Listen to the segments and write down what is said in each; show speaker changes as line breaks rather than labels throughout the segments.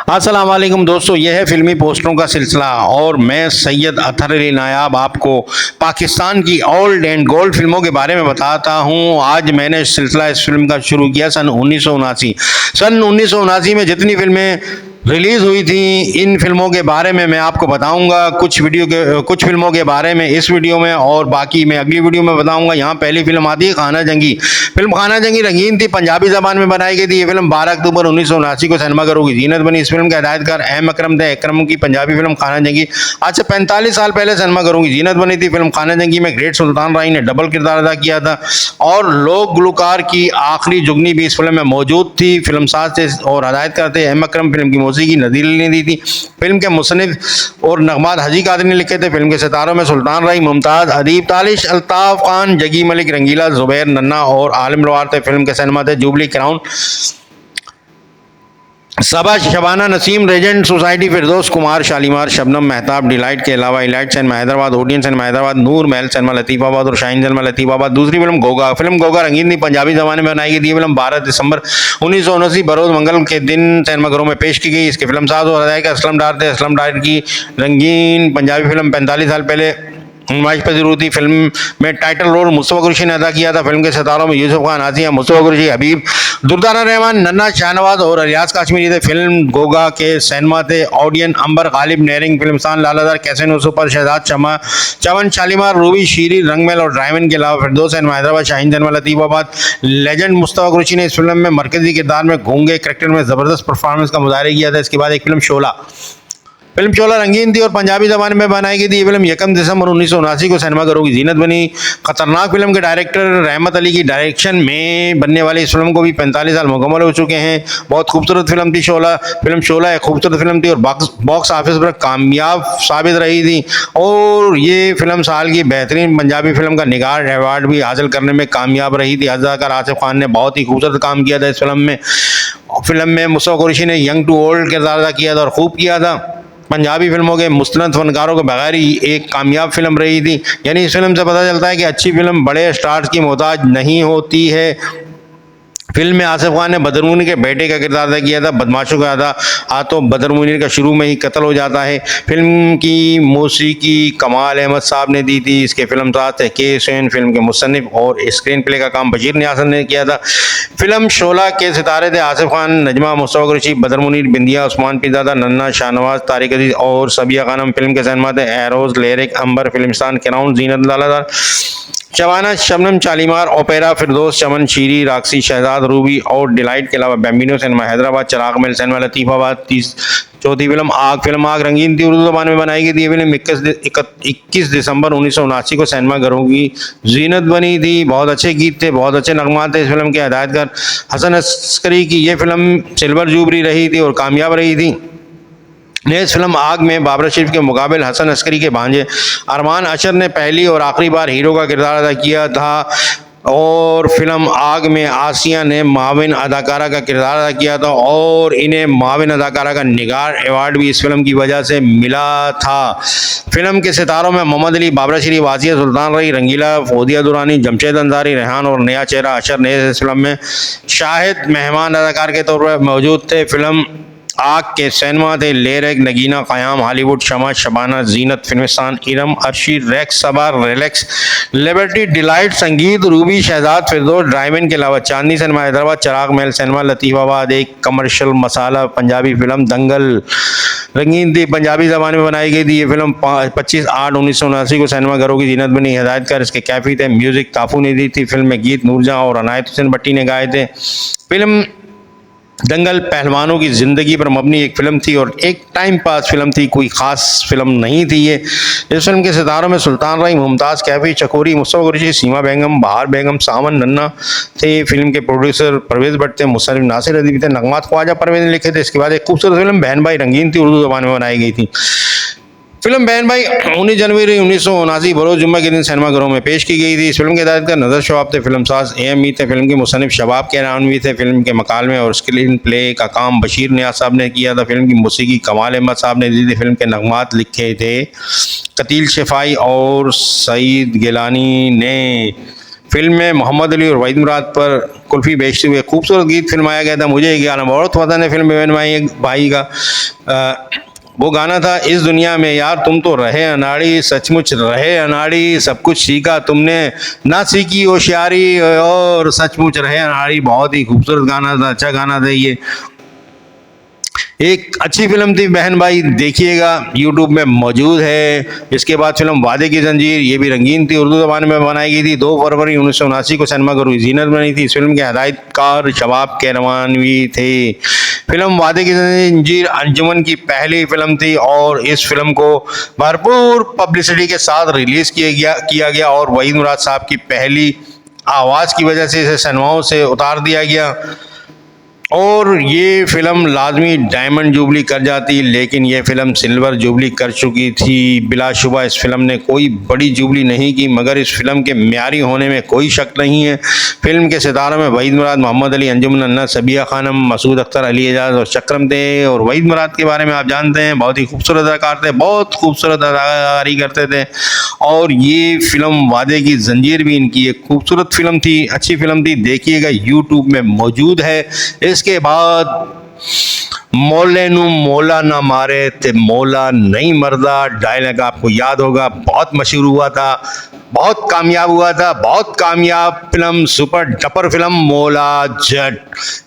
अस्सलाम वालेकुम दोस्तों, यह है फिल्मी पोस्टरों का सिलसिला और मैं सैयद अतहर अली नायाब आपको पाकिस्तान की ओल्ड एंड गोल्ड फिल्मों के बारे में बताता हूं। आज मैंने सिलसिला इस फिल्म का शुरू किया सन 1979 में जितनी फिल्में रिलीज हुई थी, इन फिल्मों के बारे में मैं आपको बताऊंगा। कुछ फिल्मों के बारे में इस वीडियो में और बाकी मैं अगली वीडियो में बताऊंगा। यहाँ पहली फिल्म आती है खाना जंगी। फिल्म खाना जंगी रंगीन थी, पंजाबी जबान में बनाई गई थी। ये फिल्म 12 अक्टूबर 1979 को सिनेमाघरों की जीनत बनी। इस फिल्म के हिदायतकार एम अकरम थे। अकरम की पंजाबी फिल्म खाना जंगी आज से 45 साल पहले सिनेमाघरों की जीनत बनी थी। फिल्म खाना जंगी में ग्रेट सुल्तान राय ने डबल किरदार अदा किया था और लोक गुलकार की आखिरी जुगनी भी इस फिल्म में मौजूद थी। फिल्मसाज थे और हिदायतकार थे एम अकरम। फिल्म की मौसीकी नदीर अली ने दी थी। फिल्म के मुसन्निफ और नगमात हाजी कादरी ने लिखे थे। फिल्म के सितारों में सुल्तान राय, मुमताज, अदीब, तालिश, अल्ताफ खान, जगी मलिक, रंगीला, जुबैर, नन्ना और आलिम रवार थे। फिल्म के सिनेमा थे Jubilee Crown, Saba, Shabana Naseem, Regent Society, Firdaus Kumar, Shalimar, Shabnam, Mehtab, Delight के अलावा Elite cinema Hyderabad, Odeon cinema Hyderabad, Noor Mahal cinema Latifabad और शाहीन सिनेमा लतीफ़ाबाद। दूसरी फिल्म गोगा। फिल्म गोगा रंगीन थी, पंजाबी जमाने में बनाई गई थी। फिल्म 12 दिसंबर 1979 बरोज मंगल के दिन सिनेमाघरों में पेश की गई। इसके फिल्मसाज और हदायत असलम डार थे। असलम डार की रंगीन पंजाबी फिल्म 45 साल पहले नुमाइश पजीर हुई थी। फिल्म में टाइटल रोल मुस्तफा कुरैशी ने अदा किया था। फिल्म के सितारों में यूसुफ खान, आसिया, मुस्तफा कुरैशी, हबीब, दुर्दाना रहमान, नन्ना, शाहनवाज और रियाज काश्मीरी थे। फिल्म गोगा के सिनेमा थे ऑडियन, अंबर, गालिब, नेरिंग, फिल्मसान, लालादार, Casino, Super, Shahzad, Chaman, Shalimar, Ruby, Shirin, रंगमेल और ड्राइवन के अलावा Firdaus cinema Hyderabad, Shaheen cinema Latifabad. Legend Mustafa Qureshi ने इस फिल्म में मरकजी किरदार में गूंगे कैरेक्टर में जबरदस्त परफॉर्मेंस का मुजाहरा किया था। इसके बाद एक फिल्म शोला रंगीन थी और पंजाबी जबान में बनाई गई थी। ये फिल्म 1 दिसंबर 1979 को सिनेमाघरों की जीनत बनी। खतरनाक फिल्म के डायरेक्टर रहमत अली की डायरेक्शन में बनने वाली इस फिल्म को भी 45 साल मुकम्मल हो चुके हैं। बहुत खूबसूरत फिल्म थी शोला। फिल्म शोला एक खूबसूरत फिल्म थी और बॉक्स ऑफिस पर कामयाब साबित रही थी और ये फिल्म साल की बेहतरीन पंजाबी फिल्म का निगार अवार्ड भी हासिल करने में कामयाब रही थी। अदाकार आसिफ खान ने बहुत ही खूबसूरत काम किया था इस फिल्म में मुस्तफा कुरैशी ने यंग टू ओल्ड किरदार अदा किया था और खूब किया था। पंजाबी फिल्मों के मुस्तनद फनकारों के बगैर ही एक कामयाब फिल्म रही थी। यानी इस फिल्म से पता चलता है कि अच्छी फिल्म बड़े स्टार्स की मोहताज नहीं होती है। फिल्म में आसिफ खान ने बदर मुनीर के बेटे का किरदार अदा किया था। बदमाशों का तो बदर मुनीर का शुरू में ही कत्ल हो जाता है। फिल्म की मौसीकी कमाल अहमद साहब ने दी थी। इसके फिल्मसाज थे के हुसैन। फिल्म के मुसन्निफ और स्क्रीन प्ले का काम बशीर नियासन ने किया था। फिल्म शोला के सितारे थे आसिफ खान, नजमा, मुस्तफा कुरैशी, बदर मुनीर, बिंदिया, उस्मान पीरजादा, नन्ना, शाहनवाज, तारिक अजीज और सबिया खानम। फिल्म के सिनेमा थे एरोज, लिरिक, अंबर, फिल्मस्तान, क्राउन, जीनत, लालादार, शबाना, शबनम, शालीमार, ओपेरा, फिरदौस, चमन, शीरी, राक्सी, शहजाद, रूबी और डिलाइट के अलावा बैम्बिनो सिनेमा हैदराबाद, चराग महल सिनेमा लतीफ़ाबाद। चौथी फिल्म आग रंगीन थी, उर्दू जबान में बनाई गई थी। ये फिल्म 21 दिसंबर 1979 को सिनेमाघरों की जीनत बनी थी। बहुत अच्छे गीत थे, बहुत अच्छे नगमात थे इस फिल्म के। हिदायतकार हसन अस्करी की ये फिल्म सिल्वर जुबली रही थी और कामयाब रही थी। इस फिल्म आग में बाबर शरीफ के मुकाबले हसन अस्करी के भांजे अरमान अशर ने पहली और आखिरी बार हीरो का किरदार अदा किया था और फिल्म आग में आसिया ने माविन अदाकारा का किरदार अदा किया था और इन्हें माविन अदाकारा का निगार अवार्ड भी इस फिल्म की वजह से मिला था। फिल्म के सितारों में मोहम्मद अली, बाबर शरीफ, आसिया, सुल्तान रई, रंगीला, फोदिया दुरानी, जमशेद अंसारी, रेहान और नया चेहरा अशर ने इस फिल्म में शाहिद मेहमान अदाकार के तौर पर मौजूद थे। फिल्म आग के सिनेमा थे लिरिक, नगीना, क़याम, हॉलीवुड, शमा, शबाना, जीनत, फिल्मिस्तान, इरम, अर्शी, रेक्स, सबा, रिलैक्स, लिबर्टी, डिलाइट, संगीत, रूबी, शहजाद, फिरदौस, ड्राइवन के अलावा चांदनी सिनेमा हैदराबाद, चराग महल सिनेमा लतीफ़ाबाद। एक कमर्शियल मसाला पंजाबी फिल्म दंगल रंगीन थी, पंजाबी ज़बान में बनाई गई थी। ये फिल्म 25/8/1979 को सिनेमाघरों की जीनत बनी। हिदायतकार इसके कैफी थे। म्यूजिक ताफू ने दी थी। फिल्म में गीत नूरजहां और अनायत हुसैन भट्टी ने गाए थे। फिल्म दंगल पहलवानों की ज़िंदगी पर मबनी एक फ़िल्म थी और एक टाइम पास फिल्म थी, कोई ख़ास फिल्म नहीं थी ये। इस फिल्म के सितारों में सुल्तान राय, मुमताज़, कैफी, चकोरी, मुस्तफा कुरैशी, सीमा बेगम, बहार बेगम, सावन, नन्ना थे। फिल्म के प्रोड्यूसर परवेज़ भट्ट थे। मुसन्निफ नासिर अदीब थे। नगमात ख्वाजा परवेज़ ने लिखे थे। इसके बाद एक खूबसूरत फिल्म बहन भाई रंगीन थी, उर्दू ज़बान में बनाई गई थी। फिल्म बहन भाई 19 जनवरी 1979 बरोज़ जुम्मे के दिन सिनेमाघरों में पेश की गई थी। इस फिल्म के हिदायतकार नज़र शवाब थे। फिल्मसाज AME थे। फिल्म के मुसन्निफ शबाब कैरानवी थे। फिल्म के मकालमे और स्क्रीन प्ले का काम बशीर नियाज़ साहब ने किया था। फिल्म की मौसीकी कमाल अहमद साहब ने दी थी। फिल्म के नगमात लिखे थे कतील शिफाई और सईद गिलानी ने। फिल्म में मोहम्मद अली और वहीद मुराद पर कुल्फी बेचते हुए खूबसूरत गीत फिल्माया गया था। मुझे ये गाना बहुत पसंद है फिल्म बेबन भाई का। वो गाना था, इस दुनिया में यार तुम तो रहे अनाड़ी, सचमुच रहे अनाड़ी, सब कुछ सीखा तुमने ना सीखी होशियारी, और सचमुच रहे अनाड़ी। बहुत ही खूबसूरत गाना था, अच्छा गाना था ये। एक अच्छी फिल्म थी बहन भाई, देखिएगा, यूट्यूब में मौजूद है। इसके बाद फिल्म वादे की जंजीर, ये भी रंगीन थी, उर्दू ज़बान में बनाई गई थी। 2 फरवरी 1979 को सिनेमाघरों की जीनत बनी थी। इस फिल्म के हदायतकार शबाब कैरवानवी थे। फिल्म वादे की जंजीर अंजुमन की पहली फिल्म थी और इस फिल्म को भरपूर पब्लिसिटी के साथ रिलीज़ किया गया और वहीद मुराद साहब की पहली आवाज़ की वजह से इसे सिनेमाओं से उतार दिया गया और ये फिल्म लाजमी डायमंड जुबली कर जाती, लेकिन ये फिल्म सिल्वर जुबली कर चुकी थी। बिलाशुबा इस फिल्म ने कोई बड़ी जुबली नहीं की, मगर इस फिल्म के म्यारी होने में कोई शक नहीं है। फिल्म के सितारों में वहीद मुराद, मोहम्मद अली, अंजुमन अन्ना, सबिया खानम, मसूद अख्तर, अली एजाज और चक्रम थे। और वहीद मुराद के बारे में आप जानते हैं, बहुत ही खूबसूरत अदाकार थे, बहुत खूबसूरत अदाकारी करते थे। और ये फिल्म वादे की जंजीर भी इनकी एक खूबसूरत फिल्म थी, अच्छी फिल्म थी, देखिएगा, यूट्यूब में मौजूद है। इसके बाद मोले नू मोला ना मारे ते मोला नहीं मरदा डायलॉग आपको याद होगा, बहुत मशहूर हुआ था, बहुत कामयाब हुआ था, बहुत कामयाब फिल्म, सुपर डपर फिल्म मोला जट।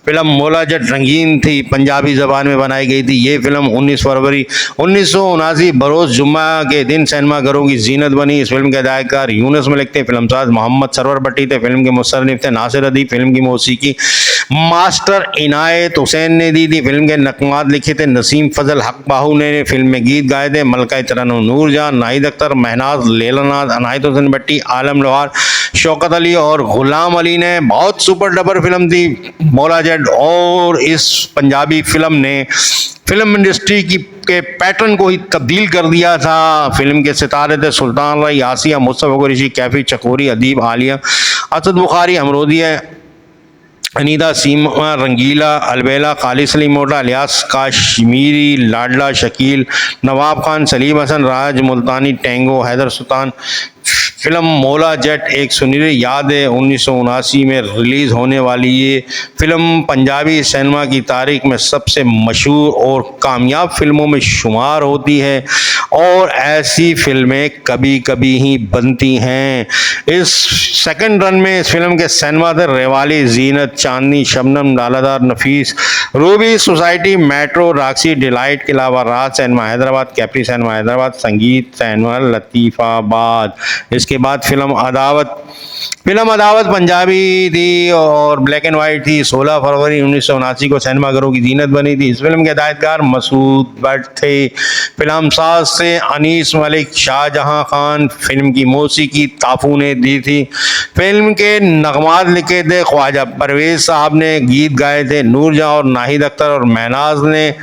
फिल्म मोला जट रंगीन थी, पंजाबी ज़बान में बनाई गई थी। ये फिल्म 19 फरवरी 1979 बरोज़ जुम्मा के दिन सिनेमाघरों की जीनत बनी। इस फिल्म के हदायतकार यूनुस मलिक थे, फिल्मसाज मोहम्मद सरवर भट्टी थे, फिल्म के मुसन्निफ थे नासिर अदीब, फिल्म की मौसीकी मास्टर इनायत हुसैन ने दी थी। फिल्म के नक़मात लिखे थे नसीम फजल हक बाहू ने, फिल्म में गीत गाए थे मलका तरन्नुम नूरजहां, नाहिद अख्तर, महनाज लेलानाथ, अनायत हुसैन भट्टी, आलम लोहार, शौकत अली और गुलाम अली ने। बहुत सुपर डबर फिल्म थी मौला जट और इस पंजाबी फिल्म ने फिल्म इंडस्ट्री के पैटर्न को ही तब्दील कर दिया था। फिल्म के सितारे थे सुल्तान राय, आसिया, मुस्तफ़ा कुरैशी, कैफी चकोरी, अदीब, आलिया, असद बुखारी, अमरोदिया, अनीदा, सीमा रंगीला, अलबेला, खालिद सलीम मोटा, अलियास काश्मीरी, लाडला शकील, नवाब खान, सलीम हसन, राज मुल्तानी, टेंगो, हैदर सुल्तान। फिल्म मौला जट एक सुनहरी याद है, 1979 में रिलीज़ होने वाली ये फिल्म पंजाबी सिनेमा की तारीख में सबसे मशहूर और कामयाब फिल्मों में शुमार होती है और ऐसी फिल्में कभी कभी ही बनती हैं। इस सेकंड रन में इस फिल्म के सिनेमा थे रेवाली, जीनत, चांदनी, शबनम, लालादार, नफीस, रूबी, सोसाइटी, मेट्रो, राक्सी, डिलाइट के अलावा राज सिनेमा हैदराबाद, कैप्री सिनेमा हैदराबाद, संगीत सिनेमा लतीफ़ाबाद। इसके बाद फिल्म अदावत पंजाबी थी और ब्लैक एंड वाइट थी। 16 फरवरी 1979 को सिनेमाघरों की जीनत बनी थी। इस फिल्म के हिदायतकार मसूद भट्ट थे, फिल्मसाज थे अनीस मलिक, शाहजहां खान। फिल्म की मौसीकी ताफू ने दी थी। फिल्म के नगमात लिखे थे ख्वाजा परवेज साहब ने, गीत गाए थे नूरजहां और नाहिद अख्तर और महनाज ने।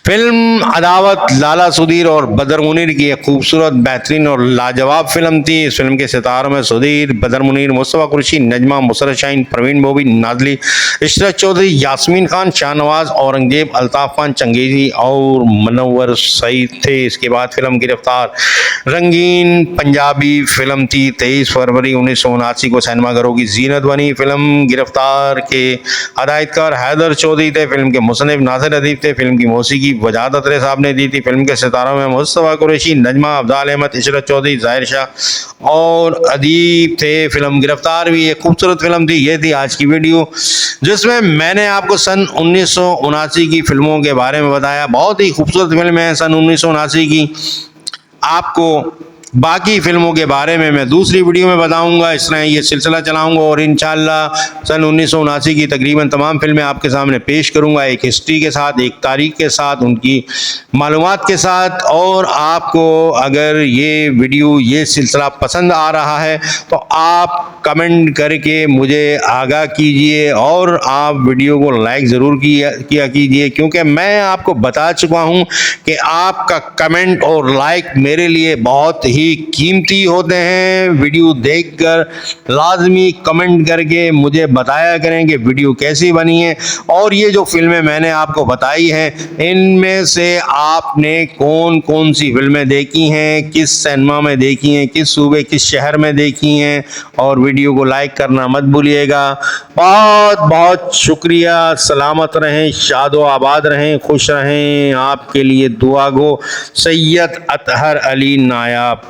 फिल्म अदावत लाला सुधीर और बदर मुनीर की एक खूबसूरत, बेहतरीन और लाजवाब फिल्म थी। इस फिल्म के सितारों में सुधीर, बदर मुनीर, मुस्तफ़ा कुरैशी, नजमा, मुसरत शाहीन, प्रवीण बोबी, नाजली, इशरत चौधरी, यास्मीन खान, शाहनवाज, औरंगजेब, अल्ताफ़ खान चंगेज़ी और मनव्वर सईद थे। इसके बाद फिल्म गिरफ्तार रंगीन पंजाबी फिल्म थी। 23 फरवरी 1979 को सिनेमाघरों की जीनत बनी। फिल्म गिरफ्तार के हदायतकार हैदर चौधरी थे, फिल्म के मुसन्निफ नासिर अदीब थे, फिल्म की मौसीकी वजाहत अत्रे साहब ने दी थी। फिल्म के सितारों में मुस्तफ़ा कुरैशी, नजमा, अब्दाल अहमद, इशरत चौधरी, ज़ाहिर शाह और अदीब थे। फिल्म गिरफ्तार भी एक खूबसूरत फिल्म थी। ये थी आज की वीडियो जिसमें मैंने आपको सन 1979 की फिल्मों के बारे में बताया। बहुत ही खूबसूरत फिल्म है सन 1979 की। आपको बाकी फिल्मों के बारे में मैं दूसरी वीडियो में बताऊंगा। इस तरह ये सिलसिला चलाऊंगा और इंशाल्लाह सन 1979 की तकरीबन तमाम फिल्में आपके सामने पेश करूंगा, एक हिस्ट्री के साथ, एक तारीख के साथ, उनकी मालूमात के साथ। और आपको अगर ये वीडियो, ये सिलसिला पसंद आ रहा है तो आप कमेंट करके मुझे आगाह कीजिए और आप वीडियो को लाइक ज़रूर किया कीजिए, क्योंकि मैं आपको बता चुका हूं कि आपका कमेंट और लाइक मेरे लिए बहुत ही कीमती होते हैं। वीडियो देखकर लाजमी कमेंट करके मुझे बताया करें कि वीडियो कैसी बनी है, और ये जो फिल्में मैंने आपको बताई हैं इनमें से आपने कौन कौन सी फिल्में देखी हैं, किस सिनेमा में देखी हैं, किस सूबे किस शहर में देखी हैं, और वीडियो को लाइक करना मत भूलिएगा। बहुत बहुत शुक्रिया। सलामत रहें, शादो आबाद रहें, खुश रहें। आपके लिए दुआ गो, सैयद अतहर अली नायाब।